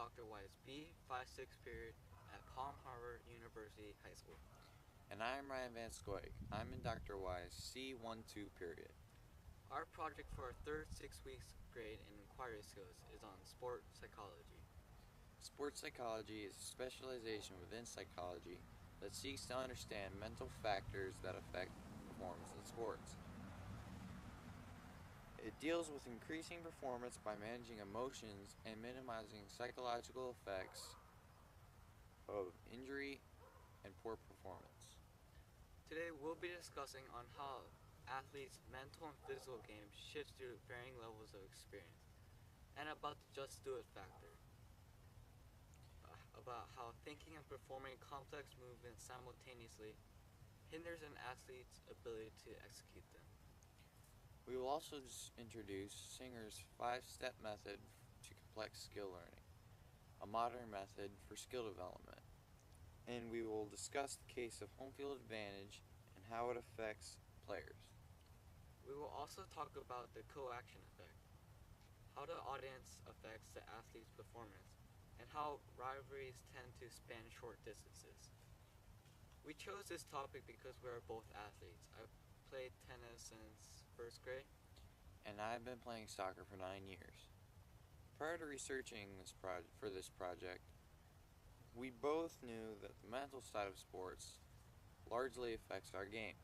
Dr. Y's B56 period at Palm Harbor University High School. And I'm Ryan Van Scoik. I'm in Dr. Y's C12 period. Our project for our third 6 weeks grade in inquiry skills is on sport psychology. Sports psychology is a specialization within psychology that seeks to understand mental factors that affect performance in sports. It deals with increasing performance by managing emotions and minimizing psychological effects of injury and poor performance. Today we'll be discussing on how athletes' mental and physical game shifts through varying levels of experience, and about the just do it factor. About how thinking and performing complex movements simultaneously hinders an athlete's ability to execute them. We will also introduce Singer's 5-step method to complex skill learning, a modern method for skill development. And we will discuss the case of home field advantage and how it affects players. We will also talk about the coaction effect, how the audience affects the athlete's performance, and how rivalries tend to span short distances. We chose this topic because we are both athletes. I've played tennis since first grade. And I've been playing soccer for 9 years. Prior to researching for this project, we both knew that the mental side of sports largely affects our game.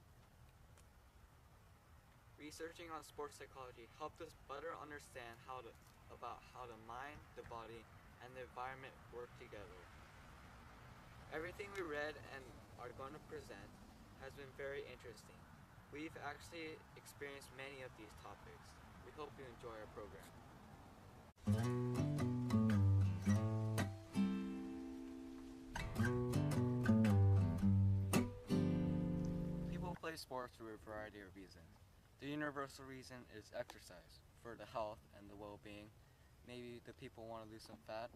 Researching on sports psychology helped us better understand about how the mind, the body, and the environment work together. Everything we read and are going to present has been very interesting. We've actually experienced many of these topics. We hope you enjoy our program. People play sports for a variety of reasons. The universal reason is exercise, for the health and the well-being. Maybe the people want to lose some fat.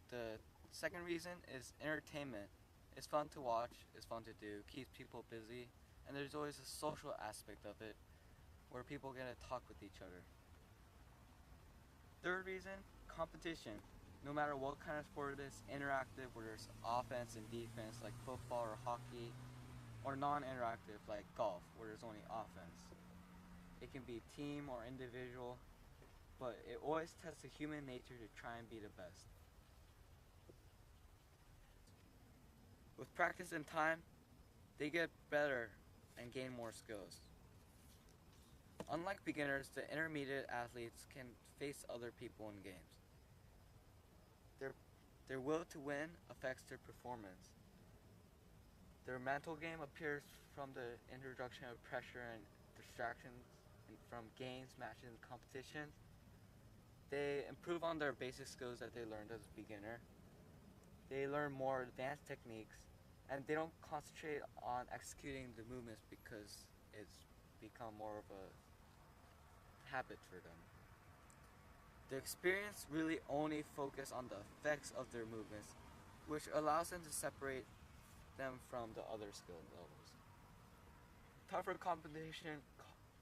The second reason is entertainment. It's fun to watch, it's fun to do, keeps people busy, and there's always a social aspect of it where people get to talk with each other. Third reason, competition. No matter what kind of sport it is, interactive where there's offense and defense like football or hockey, or non-interactive like golf where there's only offense. It can be team or individual, but it always tests the human nature to try and be the best. With practice and time, they get better and gain more skills. Unlike beginners, the intermediate athletes can face other people in games. Their will to win affects their performance. Their mental game appears from the introduction of pressure and distractions from games, matches, and competitions. They improve on their basic skills that they learned as a beginner. They learn more advanced techniques, and they don't concentrate on executing the movements because it's become more of a habit for them. The experience really only focus on the effects of their movements, which allows them to separate them from the other skill levels. Tougher competition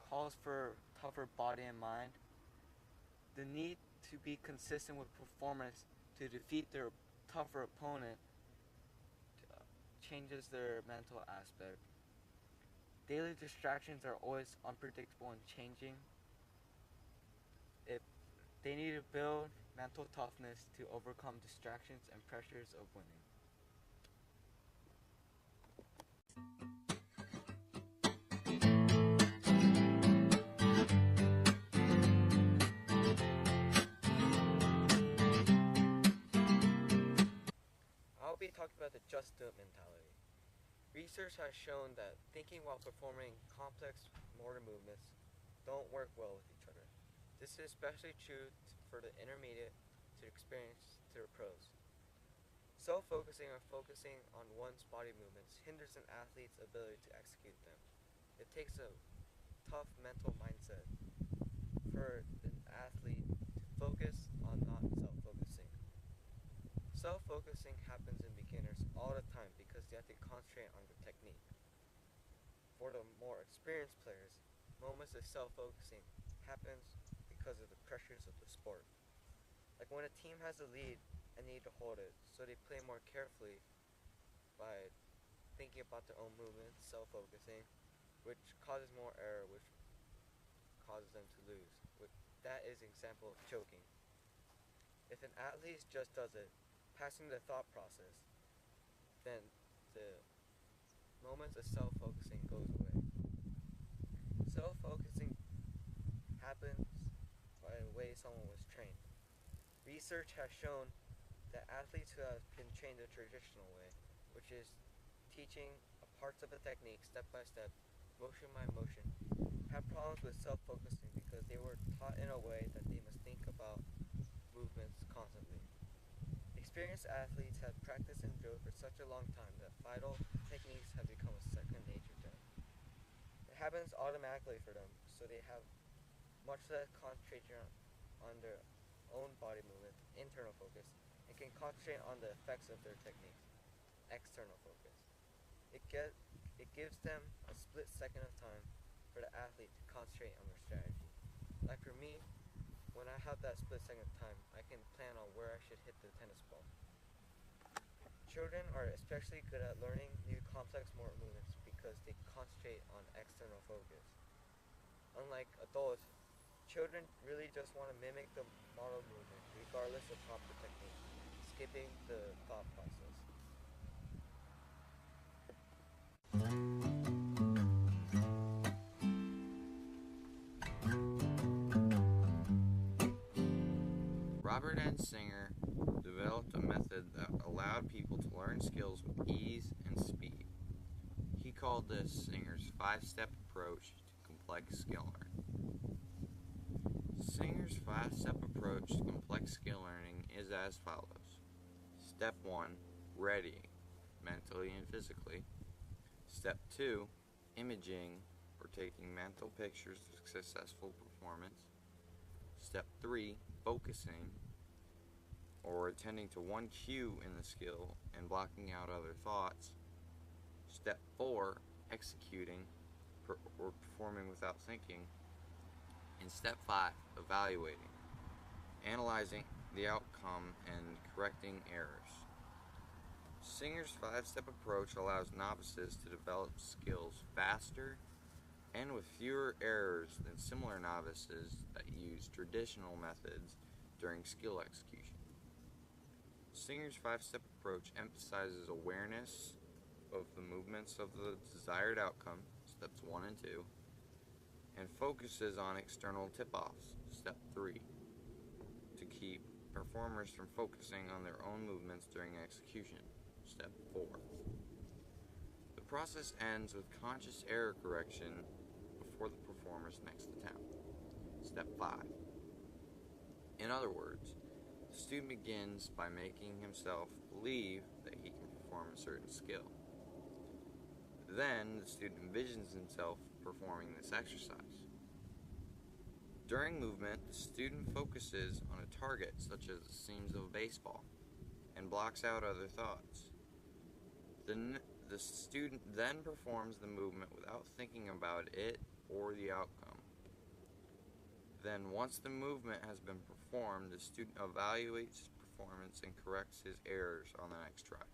calls for tougher body and mind. The need to be consistent with performance to defeat their tougher opponent changes their mental aspect. Daily distractions are always unpredictable and changing. They need to build mental toughness to overcome distractions and pressures of winning. I'll be talking about the just do it mentality. Research has shown that thinking while performing complex motor movements don't work well with each other. This is especially true for the intermediate to experienced to the pros. Self-focusing or focusing on one's body movements hinders an athlete's ability to execute them. It takes a tough mental mindset for an athlete to focus on not self-focusing. Self-focusing happens in beginners all the time because they have to concentrate on the technique. For the more experienced players, moments of self-focusing happens because of the pressures of the sport. Like when a team has a lead and need to hold it, so they play more carefully by thinking about their own movements, self-focusing, which causes more error, which causes them to lose. That is an example of choking. If an athlete just does it, passing the thought process, then the moments of self-focusing goes away. Self-focusing happens by the way someone was trained. Research has shown that athletes who have been trained the traditional way, which is teaching parts of a technique step by step, motion by motion, have problems with self-focusing because they were taught in a way that they must think about movements constantly. Experienced athletes have practiced and drilled for such a long time that vital techniques have become a second nature to them. It happens automatically for them, so they have much less concentration on their own body movement, internal focus, and can concentrate on the effects of their techniques, external focus. It gives them a split second of time for the athlete to concentrate on their strategy. Like for me, when I have that split second of time, I can plan on where I should hit the tennis ball. Children are especially good at learning new complex motor movements because they concentrate on external focus. Unlike adults, children really just want to mimic the model movement regardless of proper technique, skipping the thought process. Robert N. Singer developed a method that allowed people to learn skills with ease and speed. He called this Singer's 5-step approach to complex skill learning. Singer's 5-step approach to complex skill learning is as follows. Step 1, readying, mentally and physically. Step 2, imaging, or taking mental pictures of successful performance. Step 3, focusing, or attending to one cue in the skill and blocking out other thoughts. Step 4, executing, or performing without thinking. And Step 5, evaluating, analyzing the outcome and correcting errors. Singer's 5-step approach allows novices to develop skills faster and with fewer errors than similar novices that use traditional methods during skill execution. Singer's 5-step approach emphasizes awareness of the movements of the desired outcome, steps 1 and 2, and focuses on external tip-offs, step 3, to keep performers from focusing on their own movements during execution, step 4. The process ends with conscious error correction before the performer's next attempt, step 5. In other words, the student begins by making himself believe that he can perform a certain skill. Then the student envisions himself performing this exercise. During movement, the student focuses on a target such as the seams of a baseball and blocks out other thoughts. The student then performs the movement without thinking about it or the outcome. Then, once the movement has been performed, the student evaluates his performance and corrects his errors on the next try.